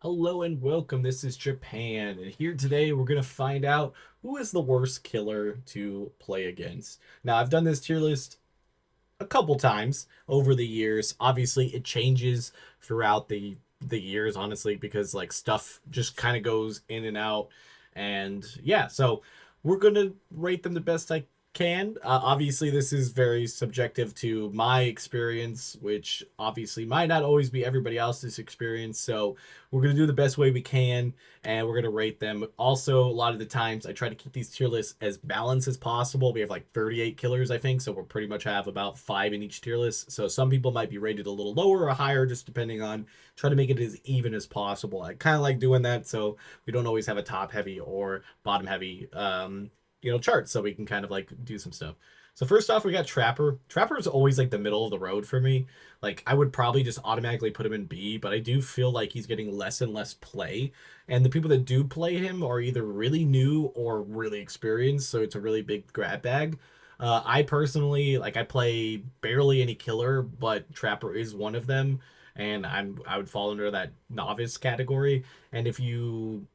Hello and welcome. This is Japan, and here today we're gonna find out who is the worst killer to play against. Now, I've done this tier list a couple times over the years. Obviously, it changes throughout the years, honestly, because like stuff just kind of goes in and out. And yeah, so we're gonna rate them the best I can. Obviously, this is very subjective to my experience, which obviously might not always be everybody else's experience. So we're gonna do the best way we can, and we're gonna rate them. Also, a lot of the times I try to keep these tier lists as balanced as possible. We have like 38 killers, I think, so we'll pretty much have about 5 in each tier list. So some people might be rated a little lower or higher, just depending on try to make it as even as possible. I kind of like doing that, so we don't always have a top heavy or bottom heavy, chart, so we can kind of like do some stuff. So first off, we got Trapper. Trapper is always like the middle of the road for me. Like I would probably just automatically put him in B, but I do feel like he's getting less and less play. And the people that do play him are either really new or really experienced, so it's a really big grab bag. I personally like I play barely any killer, but Trapper is one of them, and I would fall under that novice category. And if you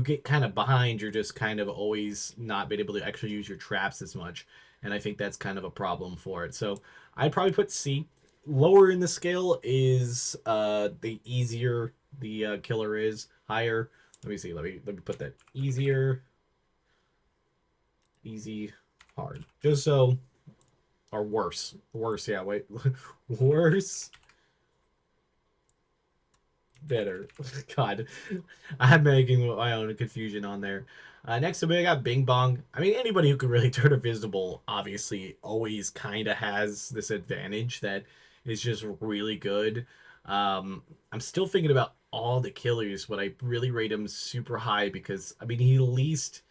get kind of behind, you're just kind of always not being able to actually use your traps as much, and I think that's kind of a problem for it. So I'd probably put C. Lower in the scale is the easier the killer is. Higher, let me see. Let me put that easier, easy, hard. Just so or worse, worse. Yeah, wait, worse, better. God, I'm making my own confusion on there. Next up, we got Bing Bong. I mean, anybody who can really turn invisible obviously always kind of has this advantage that is just really good. I'm still thinking about all the killers, but I really rate him super high because I mean, he at least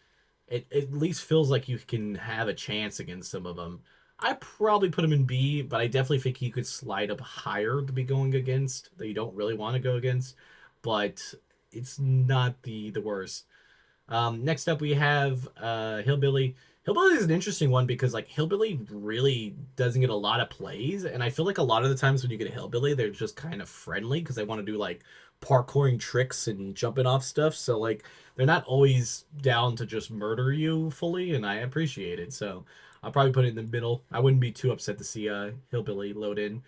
it at least feels like you can have a chance against some of them. I probably put him in B, but I definitely think he could slide up higher to be going against that you don't really want to go against. But it's not the worst. Next up, we have Hillbilly. Hillbilly is an interesting one because like Hillbilly really doesn't get a lot of plays, and I feel like a lot of the times when you get a Hillbilly, they're just kind of friendly because they want to do like parkouring tricks and jumping off stuff. So like they're not always down to just murder you fully, and I appreciate it. So I'll probably put it in the middle. I wouldn't be too upset to see Hillbilly load in.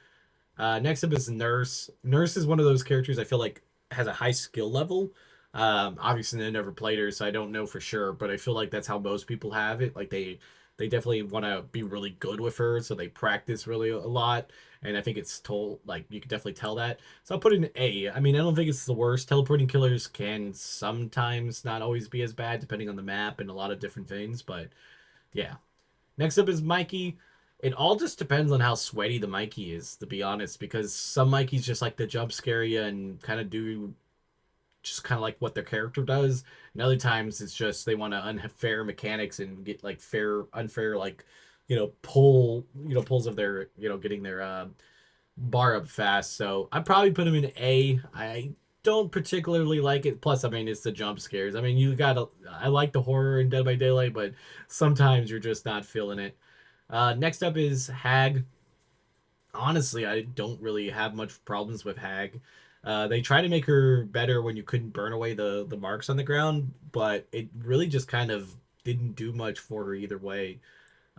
Next up is Nurse. Nurse is one of those characters I feel like has a high skill level. Obviously, I never played her, so I don't know for sure, but I feel like that's how most people have it. Like they definitely want to be really good with her, so they practice really a lot. And I think it's told like you can definitely tell that. So I'll put it in A. I mean, I don't think it's the worst. Teleporting killers can sometimes not always be as bad, depending on the map and a lot of different things. But yeah, next up is Mikey. It all just depends on how sweaty the Mikey is, to be honest, because some Mikeys just like to jump scare you and kind of do just kind of like what their character does. And other times it's just they want to unfair mechanics and get like unfair, like, pulls of their, getting their bar up fast. So I'd probably put him in A. I don't particularly like it. Plus, I mean, it's the jump scares. I mean, I like the horror in Dead by Daylight, but sometimes you're just not feeling it. Next up is Hag. Honestly, I don't really have much problems with Hag. They try to make her better when you couldn't burn away the marks on the ground, but it really just kind of didn't do much for her either way.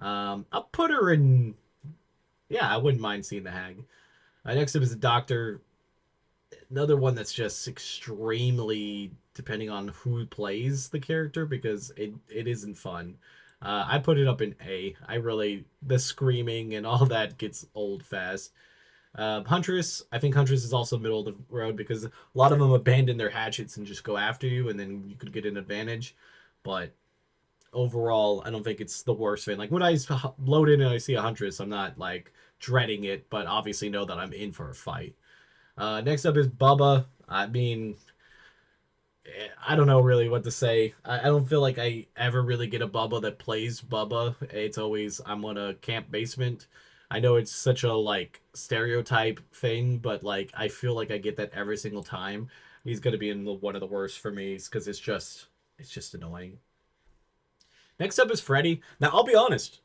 I'll put her in. Yeah, I wouldn't mind seeing the Hag. Next up is the Doctor. Another one that's just extremely depending on who plays the character because it isn't fun. I put it up in A. I really the screaming and all that gets old fast. Huntress, I think Huntress is also middle of the road because a lot of them abandon their hatchets and just go after you, and then you could get an advantage. But overall, I don't think it's the worst thing. Like when I load in and I see a Huntress, I'm not like dreading it, but obviously know that I'm in for a fight. Next up is Bubba. I mean, I don't know really what to say. I don't feel like I ever really get a Bubba that plays Bubba. It's always I'm on a camp basement. I know it's such a like stereotype thing, but like I feel like I get that every single time. He's gonna be in one of the worst for me because it's just annoying. Next up is Freddy. Now I'll be honest.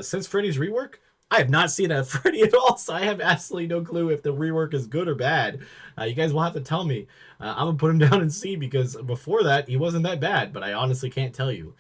Since Freddy's rework, I have not seen a Freddy at all, so I have absolutely no clue if the rework is good or bad. You guys will have to tell me. I'm gonna put him down and see because before that he wasn't that bad, but I honestly can't tell you.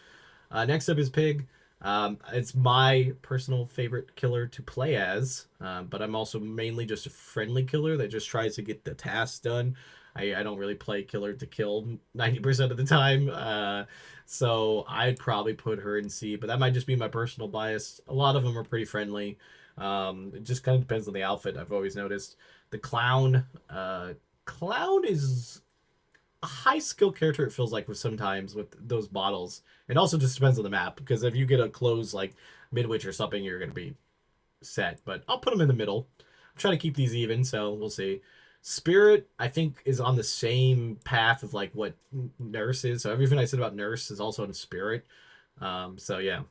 Next up is Pig. It's my personal favorite killer to play as, but I'm also mainly just a friendly killer that just tries to get the tasks done. I don't really play killer to kill 90% of the time, so I'd probably put her in C, but that might just be my personal bias. A lot of them are pretty friendly. It just kind of depends on the outfit, I've always noticed. The clown, clown is a high skill character, it feels like, with sometimes with those bottles. It also just depends on the map, because if you get a close like Midwich or something, you're going to be set. But I'll put them in the middle. I'm trying to keep these even, so we'll see. Spirit, I think, is on the same path of like what Nurse is. So everything I said about Nurse is also in Spirit. So yeah,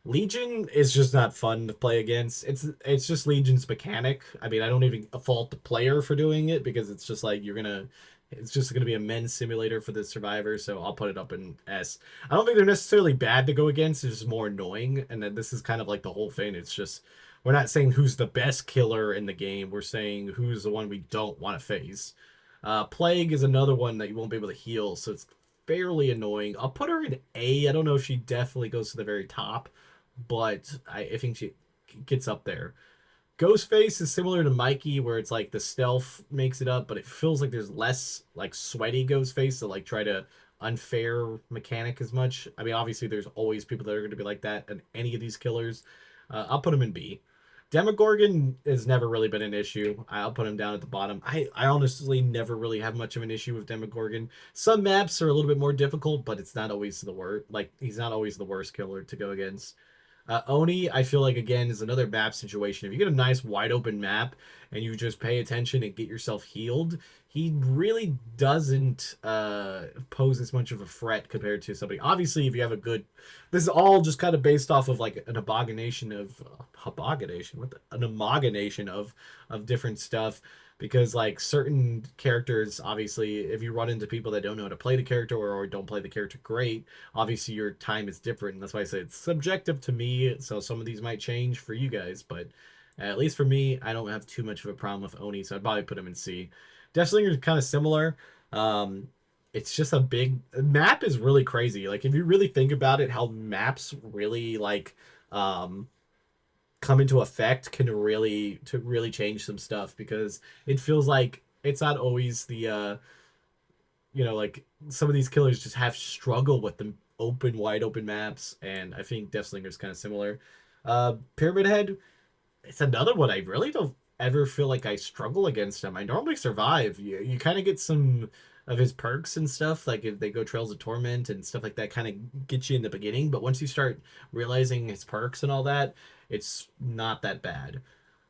Legion is just not fun to play against. It's just Legion's mechanic. I mean, I don't even fault the player for doing it because it's just like it's just gonna be a men's simulator for the survivors. So I'll put it up in S. I don't think they're necessarily bad to go against. It's just more annoying, and then this is kind of like the whole thing. It's just we're not saying who's the best killer in the game. We're saying who's the one we don't want to face. Plague is another one that you won't be able to heal, so it's fairly annoying. I'll put her in A. I don't know if she definitely goes to the very top, but I think she gets up there. Ghostface is similar to Mikey, where it's like the stealth makes it up, but it feels like there's less like sweaty Ghostface to like try to unfair mechanic as much. I mean, obviously there's always people that are going to be like that in any of these killers. I'll put him in B. Demogorgon has never really been an issue. I'll put him down at the bottom. I honestly never really have much of an issue with Demogorgon. Some maps are a little bit more difficult, but it's not always the worst. Like he's not always the worst killer to go against. Oni, I feel like, again, is another map situation. If you get a nice wide open map and you just pay attention and get yourself healed, he really doesn't pose as much of a threat compared to somebody. Obviously, if you have a good, this is all just kind of based off of like an abomination of an amalgamation of different stuff. Because like certain characters, obviously, if you run into people that don't know how to play the character or don't play the character great, obviously your time is different, and that's why I say it's subjective to me. So some of these might change for you guys, but at least for me, I don't have too much of a problem with Oni, so I'd probably put him in C. Death Slinger is kind of similar. um it's just a big map is really crazy. Like if you really think about it, how maps really like um come into effect can really change some stuff, because it feels like it's not always the like some of these killers just have struggle with the wide open maps, and I think Death Slinger's kind of similar. Pyramid Head, it's another one I really don't ever feel like I struggle against him. I normally survive. You kind of get some of his perks and stuff, like if they go Trails of Torment and stuff like that, kind of get you in the beginning. But once you start realizing his perks and all that, it's not that bad.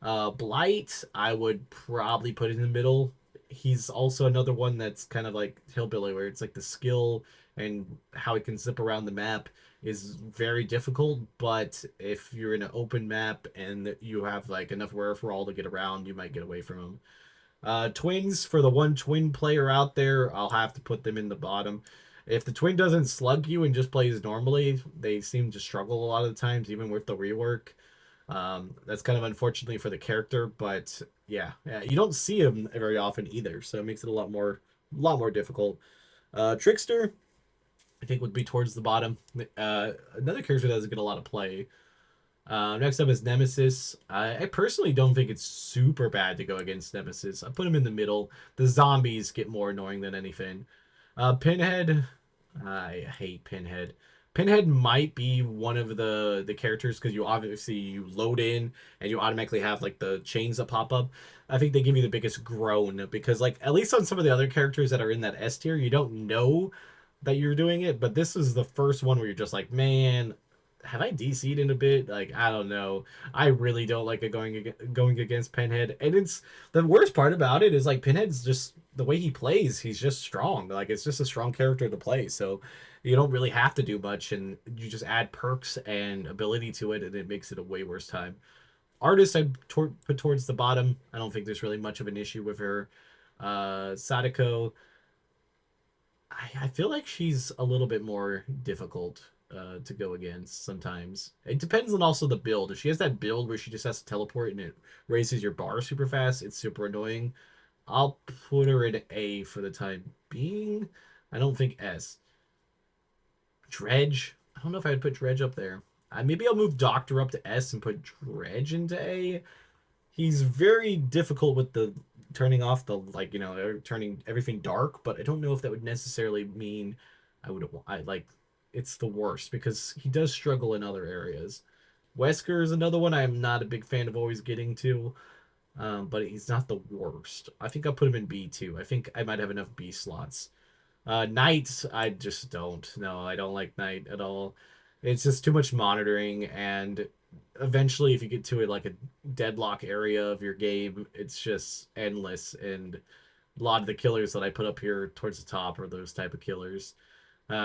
Blight, I would probably put in the middle. He's also another one that's kind of like Hillbilly, where it's like the skill and how he can zip around the map is very difficult, but if you're in an open map and you have like enough wherewithal to get around, you might get away from them. Twins, for the one twin player out there, I'll have to put them in the bottom. If the twin doesn't slug you and just plays normally, they seem to struggle a lot of the times, even with the rework. That's kind of unfortunately for the character, but yeah, you don't see him very often either, so it makes it a lot more difficult. Trickster, I think, would be towards the bottom. Another character that doesn't get a lot of play. Next up is Nemesis. I personally don't think it's super bad to go against Nemesis. I put him in the middle. The zombies get more annoying than anything. Pinhead. I hate Pinhead. Pinhead might be one of the characters, because you load in and you automatically have like the chains that pop up. I think they give you the biggest groan, because like at least on some of the other characters that are in that S tier, you don't know that you're doing it, but this is the first one where you're just like, man, have I DC'd in a bit? Like, I don't know. I really don't like it going against Pinhead. And it's the worst part about it is like Pinhead's just the way he plays, he's just strong. Like it's just a strong character to play. So you don't really have to do much, and you just add perks and ability to it, and it makes it a way worse time. Artist put towards the bottom. I don't think there's really much of an issue with her. Sadako, I feel like she's a little bit more difficult. to go against sometimes. It depends on also the build. If she has that build where she just has to teleport and it raises your bar super fast, it's super annoying. I'll put her in A for the time being. I don't think S. Dredge. I don't know if I'd put Dredge up there. Maybe I'll move Doctor up to S and put Dredge into A. He's very difficult with the turning off the turning everything dark, but I don't know if that would necessarily mean I like it's the worst because he does struggle in other areas. Wesker is another one I'm not a big fan of always getting to, but he's not the worst. I think I'll put him in B too. I think I might have enough B slots. Knight, I just don't. No, I don't like Knight at all. It's just too much monitoring, and eventually, if you get to like a deadlock area of your game, it's just endless. And a lot of the killers that I put up here towards the top are those type of killers.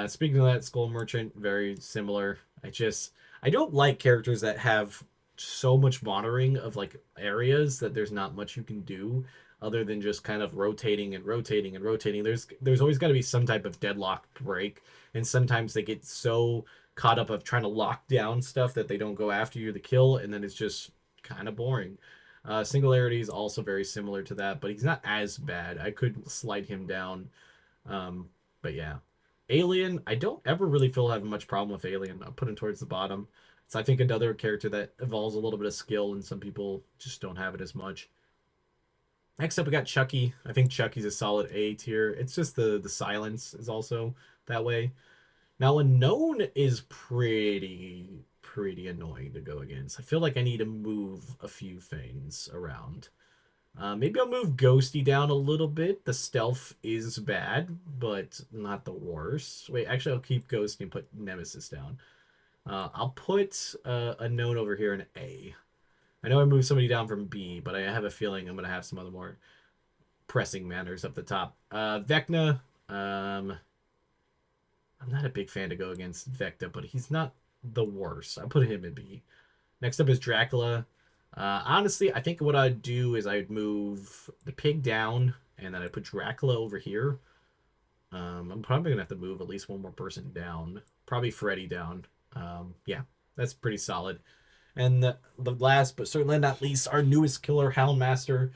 Speaking of that, Skull Merchant, very similar. I don't like characters that have so much monitoring of like areas that there's not much you can do other than just kind of rotating and rotating and rotating. There's always got to be some type of deadlock break, and sometimes they get so caught up of trying to lock down stuff that they don't go after you to kill, and then it's just kind of boring. Singularity is also very similar to that, but he's not as bad. I could slide him down, but yeah. Alien, I don't ever really feel I have much problem with Alien. I'll put him towards the bottom. It's I think another character that involves a little bit of skill, and some people just don't have it as much. Next up, we got Chucky. I think Chucky's a solid A tier. It's just the silence is also that way. Now, Unknown is pretty annoying to go against. I feel like I need to move a few things around. Maybe I'll move Ghosty down a little bit. The stealth is bad, but not the worst. Wait, actually, I'll keep Ghosty and put Nemesis down. I'll put Unknown over here in A. I know I moved somebody down from B, but I have a feeling I'm going to have some other more pressing matters up the top. Vecna, I'm not a big fan to go against Vecna, but he's not the worst. I put him in B. Next up is Dracula. Honestly, I think what I'd do is I'd move the pig down, and then I'd put Dracula over here. I'm probably going to have to move at least one more person down. Probably Freddy down. Yeah, that's pretty solid. And the last, but certainly not least, our newest killer, Houndmaster.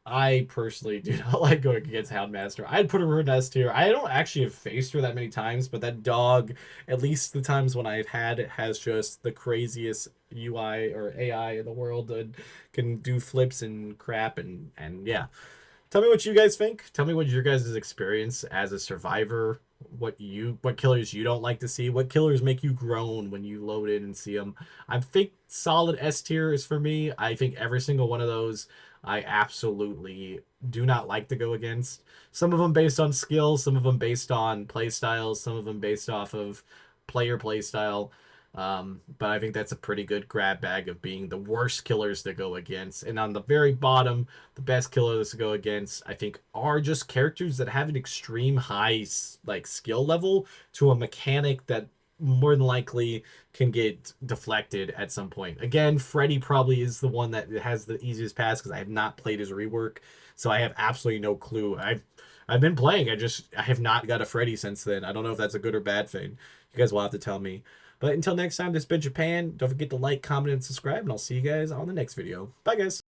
I personally do not like going against Houndmaster. I'd put her in S tier. I don't actually have faced her that many times, but that dog, at least the times when I've had it, has just the craziest UI or AI in the world and can do flips and crap and yeah. Tell me what you guys think. Tell me what your guys' experience as a survivor. What killers you don't like to see. What killers make you groan when you load in and see them. I think solid S tier is for me. I think every single one of those I absolutely do not like to go against. Some of them based on skill, some of them based on play styles, some of them based off of player play style. But I think that's a pretty good grab bag of being the worst killers to go against. And on the very bottom, the best killers to go against, I think, are just characters that have an extreme high like skill level to a mechanic that more than likely can get deflected at some point. Again, Freddy probably is the one that has the easiest pass because I have not played his rework, so I have absolutely no clue. I've been playing. I have not got a Freddy since then. I don't know if that's a good or bad thing. You guys will have to tell me. But until next time, this has been Japan. Don't forget to like, comment, and subscribe, and I'll see you guys on the next video. Bye, guys.